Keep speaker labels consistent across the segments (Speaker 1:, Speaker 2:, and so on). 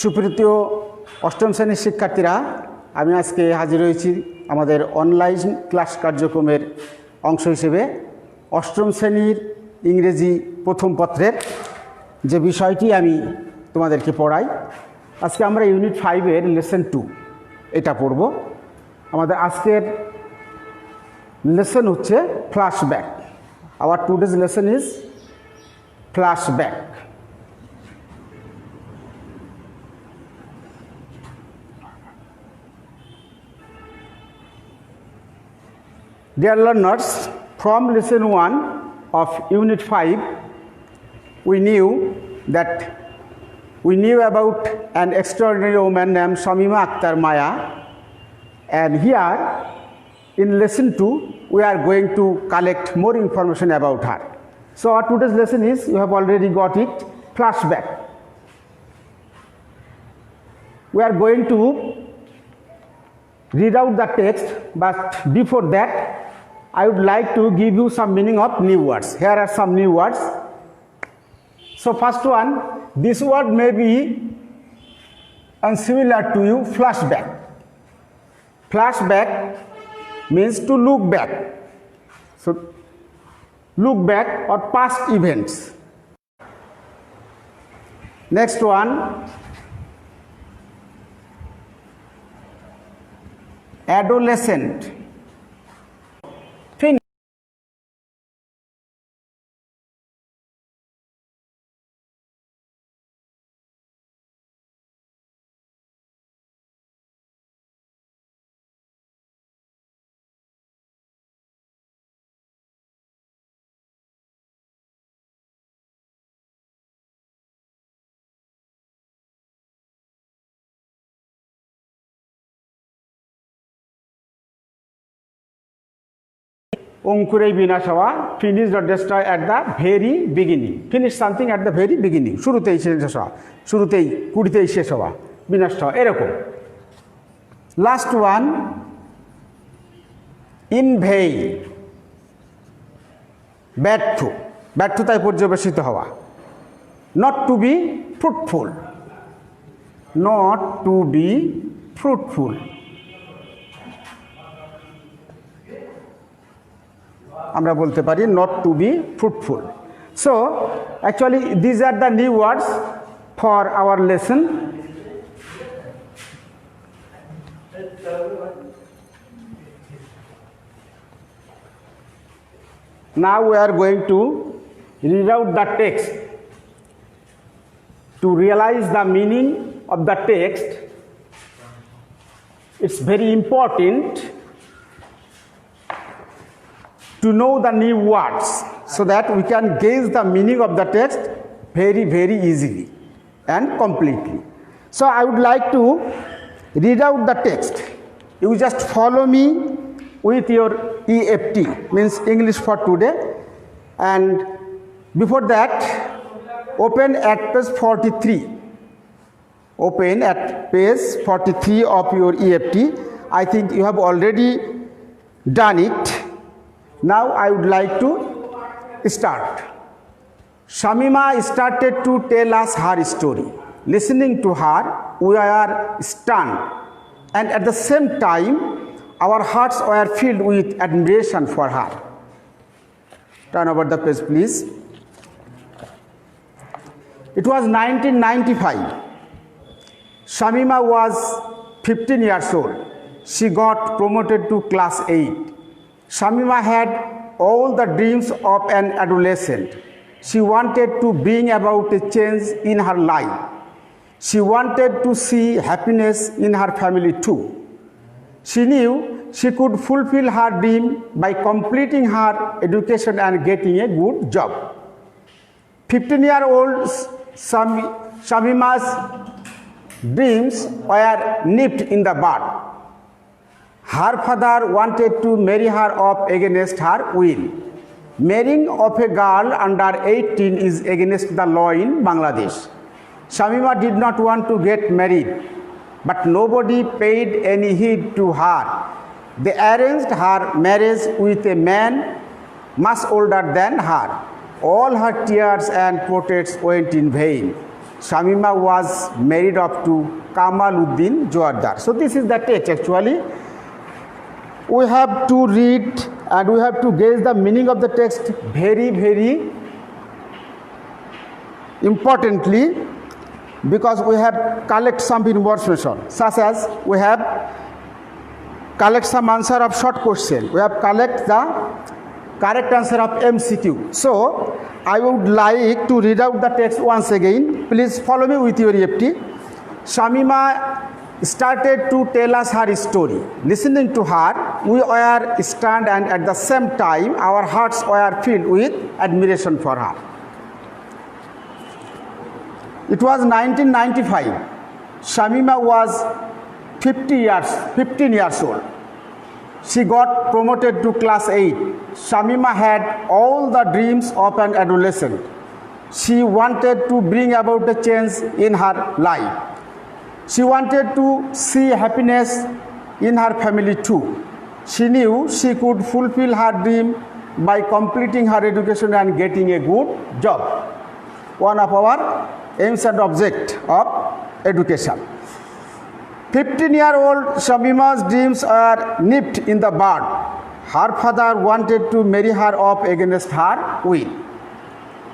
Speaker 1: সুপ্রিয় অষ্টম শ্রেণীর শিক্ষার্থীরা, আমি আজকে হাজির হয়েছি আমাদের অনলাইন ক্লাস কার্যক্রমের অংশ হিসেবে অষ্টম শ্রেণীর ইংরেজি প্রথম পত্রের যে বিষয়টি আমি তোমাদেরকে পড়াই। আজকে আমরা ইউনিট 5-এর লেসন 2 এটা পড়ব। আমাদের আজকের লেসন হচ্ছে flashback. Hour today's lesson is flashback. Dear learners, from lesson 1 of unit 5, we knew about an extraordinary woman named Shamima Akhtar Maya, and here in lesson 2 we are going to collect more information about her. So our today's lesson is, you have already got it, flashback. We are going to read out the text, but before that I would like to give you some meaning of new words. Here are some new words. So first one, this word may be unsimilar to you, flashback. Flashback means to look back. So look back or past events. Next one, adolescent. অঙ্কুরেই বিনাশ হওয়া, finish or destroy at the very beginning. Finish something at the very beginning. শুরুতেই শেষ হওয়া, শুরুতেই কুড়িতেই শেষ হওয়া, বিনাশ হওয়া, এরকম। লাস্ট ওয়ান, ইন ভেইন, ব্যর্থ, ব্যর্থতায় পর্যবেসিত হওয়া। Not to be fruitful, not to be fruitful. আমরা বলতে পারি not to be fruitful. So actually these are the new words for our lesson. Now we are going to read out the text. To realize the meaning of the text, it's very important to know the new words so that we can gauge the meaning of the text very easily and completely. So I would like to read out the text. You just follow me with your EFT, means English for today, and before that open at page 43. Open at page 43 of your EFT. I think you have already done it. Now I would like to start. Shamima started to tell us her story. Listening to her, we are stunned, and at the same time, our hearts were filled with admiration for her. Turn over the page, please. It was 1995. Shamima was 15 years old. She got promoted to class 8. Shamima had all the dreams of an adolescent. She wanted to bring about a change in her life. She wanted to see happiness in her family too. She knew she could fulfill her dream by completing her education and getting a good job. 15-year-old Shamima's dreams were nipped in the bud. Her father wanted to marry her off against her will. Marrying of a girl under 18 is against the law in Bangladesh. Shamima did not want to get married, but nobody paid any heed to her. They arranged her marriage with a man much older than her. All her tears and protests went in vain. Shamima was married off to Kamaluddin Joardar. So this is the text actually. We have to read and we have to gauge the meaning of the text very, very importantly, because we have collect some information, such as we have collect some answer of short question, we have collect the correct answer of MCQ. So I would like to read out the text once again. Please follow me with your EFT. Shamima started to tell us her story. Listening to her, we were stunned and at the same time our hearts were filled with admiration for her. It was 1995. Shamima was 15 years old. She got promoted to class 8. Shamima had all the dreams of an adolescent. She wanted to bring about a change in her life. She wanted to see happiness in her family too. She knew she could fulfill her dream by completing her education and getting a good job. One of our aims and object of education. 15-year-old Shamima's dreams are nipped in the bud. Her father wanted to marry her off against her will.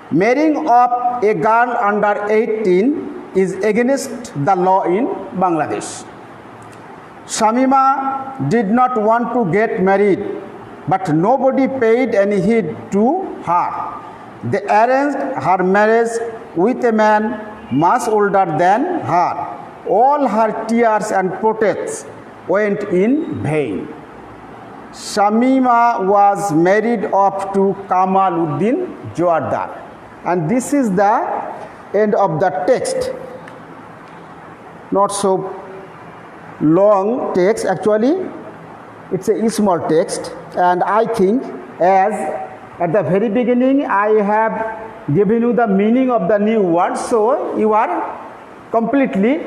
Speaker 1: Marrying off a girl under 18 is against the law in Bangladesh. Shamima did not want to get married, but nobody paid any heed to her. They arranged her marriage with a man much older than her. All her tears and protests went in vain. Shamima was married off to Kamaluddin Joardar. And this is the end of the text. Not so long text, actually it's a small text, and I think as at the very beginning I have given you the meaning of the new word, so you are completely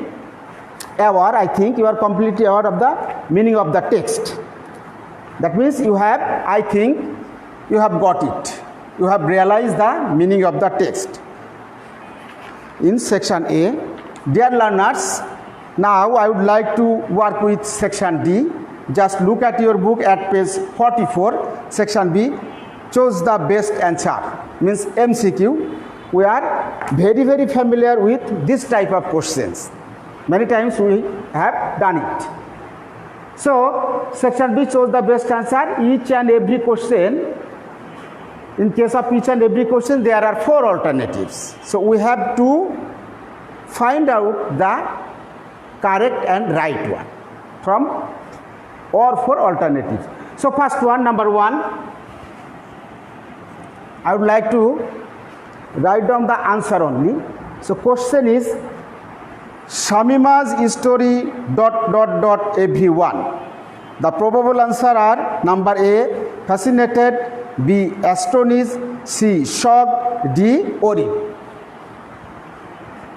Speaker 1: aware, I think you are completely aware of the meaning of the text. That means you have, I think you have got it. You have realized the meaning of the text. In section A, dear learners, now I would like to work with section D. Just look at your book at page 44, section B. Choose the best answer, means MCQ. We are very, very familiar with this type of questions. Many times we have done it. So, section B chose the best answer. Each and every question, in case of each and every question, there are 4 alternatives. So, we have to find out the correct and right one from all 4 alternatives. So, first one, number 1, I would like to write down the answer only. So, question is, Shamima's story ... everyone. The probable answer are number A, fascinated, B, astonished, C, shocked, D, worried.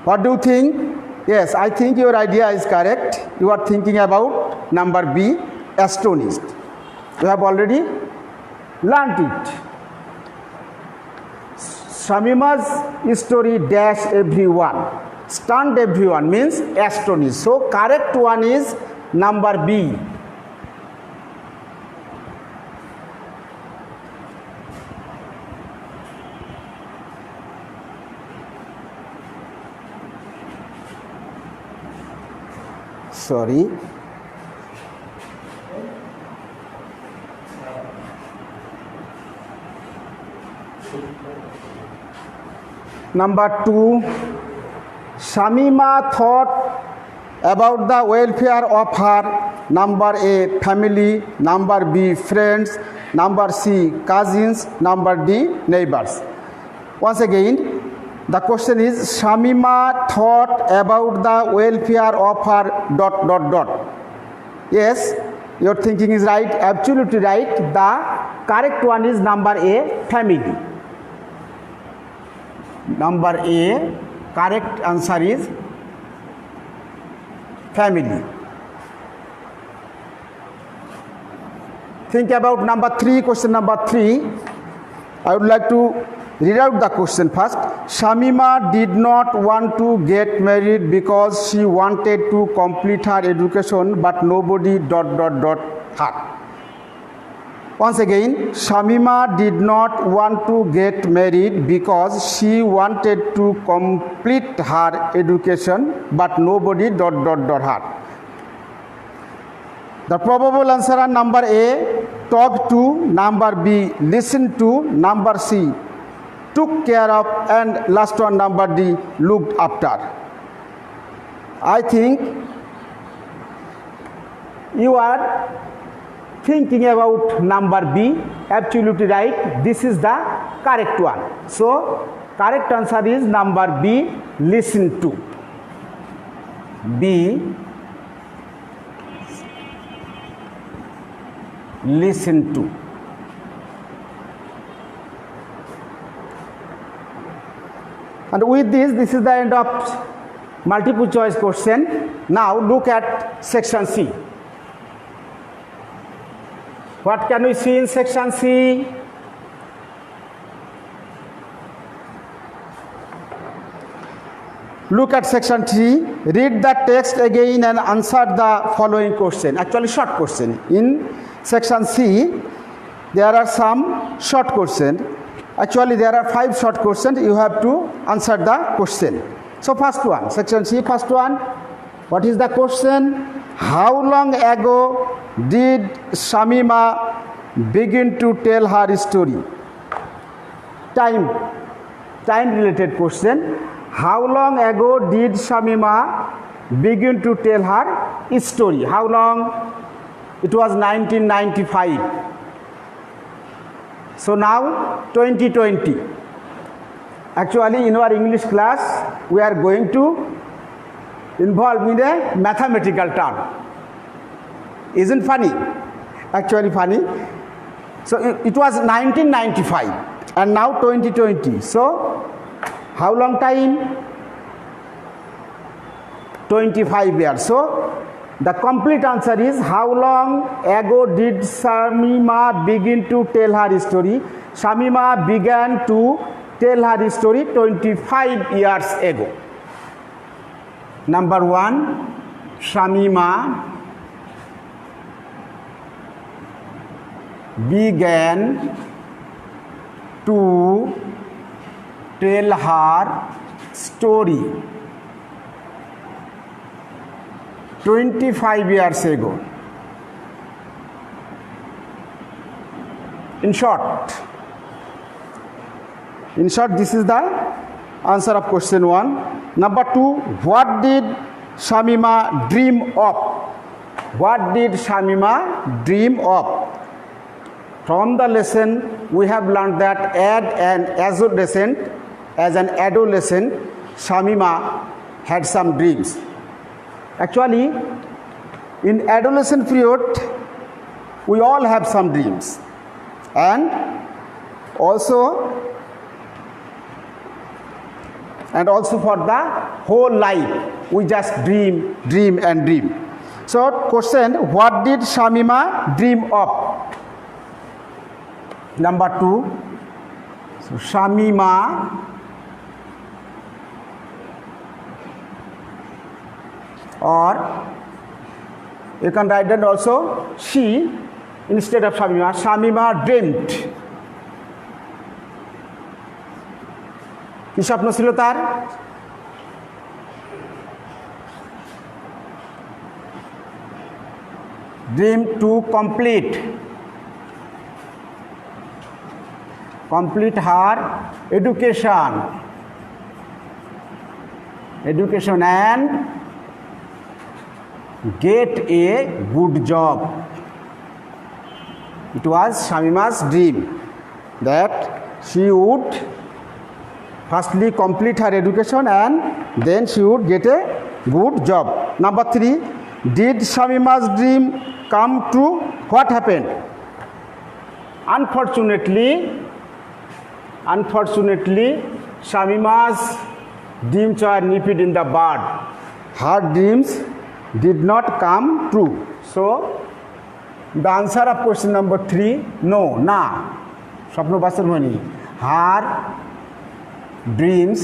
Speaker 1: What do you think? Yes, I think your idea is correct. You are thinking about number B, astonished. You have already learnt it. Shamima's story ... everyone. Stunned everyone means astonished. So correct one is number B. Sorry. Number 2, Shamima thought about the welfare of her number A, family, number B, friends, number C, cousins, number D, neighbors. Once again, the question is Shamima thought about the welfare of her ... Yes, your thinking is right, absolutely right. The correct one is number A, family. Number A, correct answer is family. Think about number 3, question number 3. I would like to Read out the question first. Shamima did not want to get married because she wanted to complete her education, but nobody ... her. Once again, Shamima did not want to get married because she wanted to complete her education, but nobody ... her. The probable answer are number A, talk to, number B, listen to, number C, took care of, and last one number D, looked after. I think you are thinking about number B, absolutely right. This is the correct one. So correct answer is number B, listen to. B, listen to. And with this is the end of multiple choice question. Now look at section C. What can we see in section C? Look at section 3. Read the text again and answer the following question. Actually short question. In section C, there are some short questions. Actually, there are 5 short questions. You have to answer the question. So first one, section C, first one. What is the question? How long ago did Shamima begin to tell her story? Time related question. How long ago did Shamima begin to tell her story? How long? It was 1995. So now 2020. Actually, in our English class, we are going to involve in a mathematical term. Isn't funny? Actually funny. So it was 1995 and now 2020. So how long time? 25 years. So the complete answer is, how long ago did Shamima begin to tell her story? Shamima began to tell her story 25 years ago. Number 1, Shamima began to tell her story 25 years ago. In short, this is the answer of question 1. Number 2, what did Shamima dream of? What did Shamima dream of? From the lesson, we have learned that as an adolescent, Shamima had some dreams. Actually, in adolescent period, we all have some dreams, and also for the whole life, we just dream. So, question: what did Shamima dream of? Number 2, so Shamima or you can write that also she instead of Shamima. Shamima dreamt. কি স্বপ্ন ছিল তার? Dream to complete her education and get a good job. It was Shamima's dream that she would firstly complete her education and then she would get a good job. Number 3, did Shamima's dream come true? What happened? Unfortunately, Shamima's dreams were nipped in the bud. Her dreams did not come true. So, the answer of question number 3, no, na. স্বপ্ন বাস্তব হয়নি. Her dreams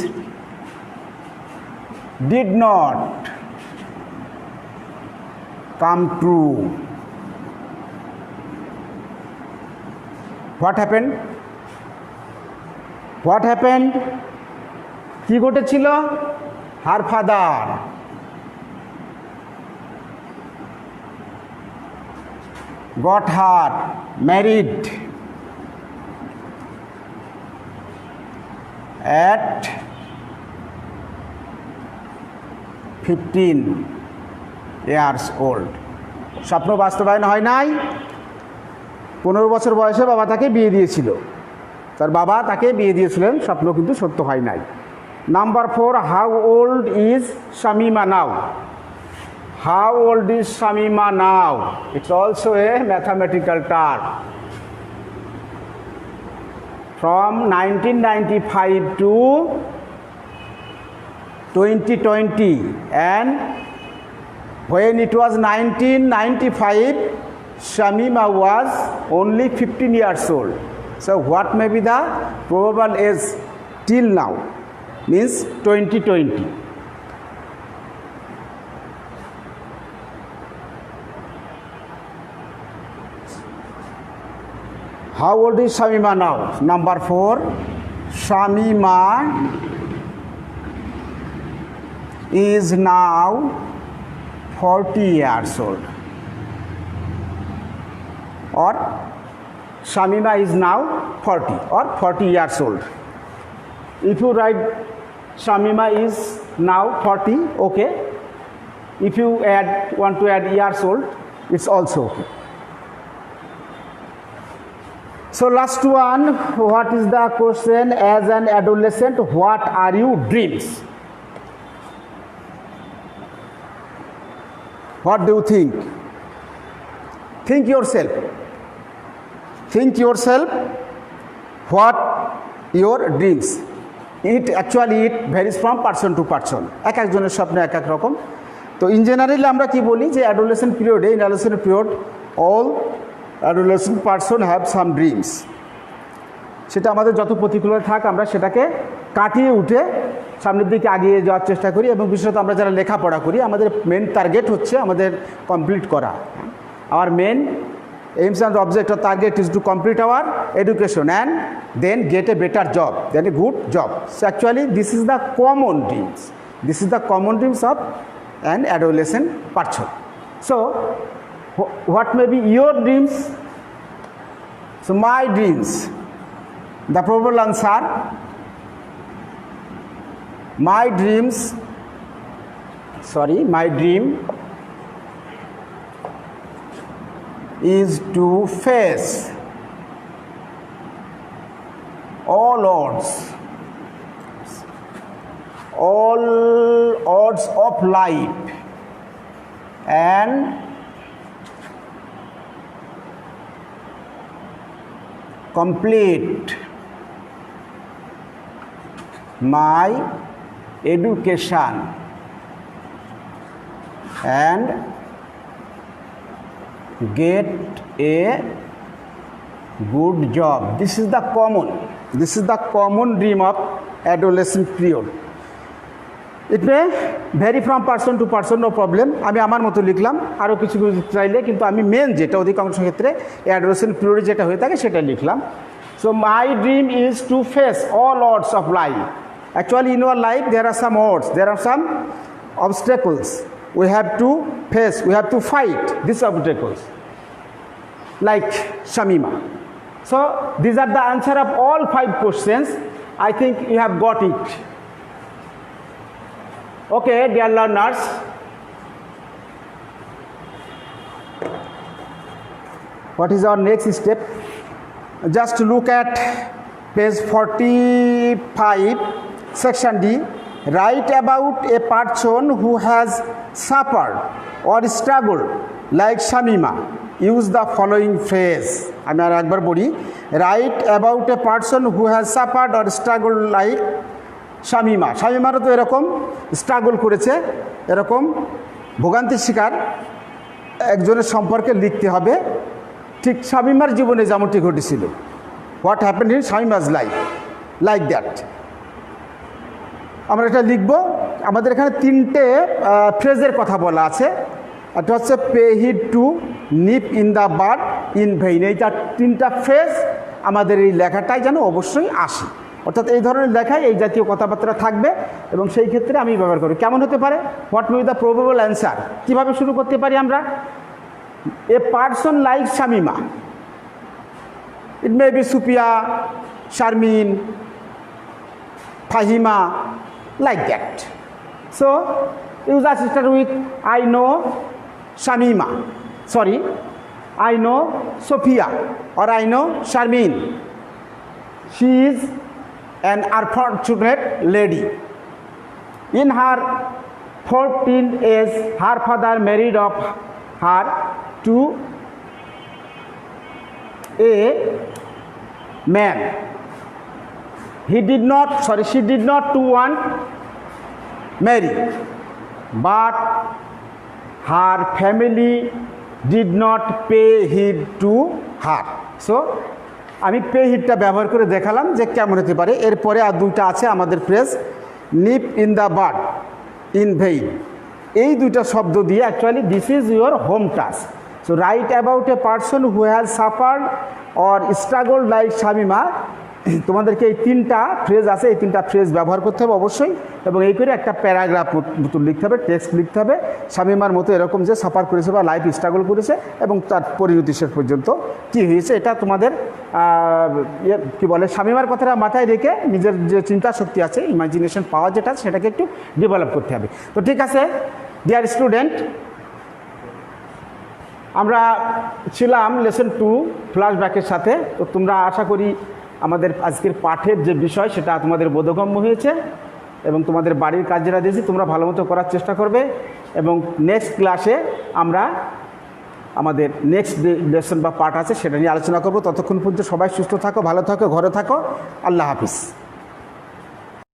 Speaker 1: did not come true. What happened? What happened? কি ঘটেছিল? Her father got her married at 15 years old. স্বপ্ন বাস্তবায়ন হয় নাই। 15 বছর বয়সে বাবা তাকে বিয়ে দিয়েছিল। তার বাবা তাকে বিয়ে দিয়েছিলেন, স্বপ্ন কিন্তু সত্য হয় নাই। Number 4, how old is Shamima now? How old is Shamima now? It's also a mathematical term. From 1995 to 2020, and when it was 1995, Shamima was only 15 years old. So what may be the probable age till now? Means 2020. How old is Shamima now? Number 4, Shamima is now 40 years old. Or Shamima is now 40 or 40 years old. If you write Shamima is now 40, okay. If you want to add years old, it's also okay. So last one, what is the question? As an adolescent, what are your dreams? What do you think? Think yourself. Think yourself. What your dreams? It varies from person to person. এক একজনের স্বপ্ন এক এক রকম। তো in general আমরা কি বলি যে অ্যাডোলেসেন্ট পিরিয়ডে, in adolescent period all adolescent person have some dreams. সেটা আমাদের যত প্রতিকূলতা থাক আমরা সেটাকে কাটিয়ে উঠে সামনের দিকে এগিয়ে যাওয়ার চেষ্টা করি, এবং বিশেষত আমরা যারা লেখাপড়া করি আমাদের মেন টার্গেট হচ্ছে আমাদের কমপ্লিট করা। Our main aims and object or target is to complete our education and then get a better job, then a good job. So actually this is the common dreams. This is the common dreams of an adolescent person. So what may be your dreams? So my dreams, the probable answer, my dream is to face all odds of life and complete my education and get a good job. This is the common dream of adolescent period. It may vary from person to person, no problem. আমি আমার মতো লিখলাম, আরও কিছু চাইলে, কিন্তু আমি main যেটা অধিকাংশ ক্ষেত্রে অ্যাডোলেসেন্ট পিরিয়ডে যেটা হয়ে থাকে সেটা লিখলাম। So my dream is to face all odds of life. Actually in our life there are some odds, there are some obstacles. We have to face, we have to fight these obstacles, like Shamima. So these are the answer of all 5 questions. I think you have got it. Okay, dear learners, what is our next step? Just look at page 45, section D. Write about a person who has suffered or struggled like Shamima. Use the following phrase. আমি আর একবার বলি, write about a person who has suffered or struggled like Shamima. শামিমারও তো এরকম struggle করেছে, এরকম ভোগান্তির শিকার একজনের সম্পর্কে লিখতে হবে, ঠিক শামিমার জীবনে যেমনটি ঘটেছিল। What happened in Shamima's life, like that. আমরা এটা লিখব। আমাদের এখানে তিনটে ফ্রেজের কথা বলা আছে। একটা হচ্ছে pay heed to, nip in the bud, in vain. এইটা তিনটা ফ্রেজ আমাদের এই লেখাটাই যেন অবশ্যই আসে, অর্থাৎ এই ধরনের লেখায় এই জাতীয় কথাবার্তা থাকবে এবং সেই ক্ষেত্রে আমি ব্যবহার করি। কেমন হতে পারে? What may be the probable answer? কীভাবে শুরু করতে পারি আমরা? A person like Shamima, it may be Supiya, Sharmin, Fahima, like that. So you just start with I know Shamima, sorry, I know Sophia, or I know Sharmin. She is an unfortunate lady. In her 14 age, her father married off her to a man. She did not to want marry, but her family did not pay heed to her. So আমি pay হিডটা ব্যবহার করে দেখালাম যে কেমন হতে পারে। এরপরে আর দুইটা আছে আমাদের phrase, Nip in the bud, in vein. এই দুইটা শব্দ দিয়ে actually this is your home task. So right about a person who has suffered or struggle like Shamima. তোমাদেরকে এই তিনটা ফ্রেজ আছে, এই তিনটা ফ্রেজ ব্যবহার করতে হবে অবশ্যই, এবং এই করে একটা প্যারাগ্রাফ মতো লিখতে হবে, টেক্সট লিখতে হবে শামিমার মতো এরকম যে সাফার করেছে বা লাইফ স্ট্রাগল করেছে এবং তার পরিণতি শেষ পর্যন্ত কী হয়েছে। এটা তোমাদের কী বলে, শামিমার কথাটা মাথায় রেখে নিজের যে চিন্তা শক্তি আছে, ইমাজিনেশন পাওয়ার যেটা, সেটাকে একটু ডেভেলপ করতে হবে। তো ঠিক আছে ডিয়ার স্টুডেন্ট, আমরা ছিলাম লেসন 2 ফ্ল্যাশব্যাকের সাথে। তো তোমরা আশা করি আমাদের আজকের পাঠের যে বিষয় সেটা তোমাদের বোধগম্য হয়েছে এবং তোমাদের বাড়ির কাজ যেটা দিয়েছি তোমরা ভালো মতো করার চেষ্টা করবে। এবং নেক্সট ক্লাসে আমরা আমাদের নেক্সট লেসন বা পাঠ আছে সেটা নিয়ে আলোচনা করব। ততক্ষণ পর্যন্ত সবাই সুস্থ থাকো, ভালো থাকো, ঘরে থাকো। আল্লাহ হাফিজ।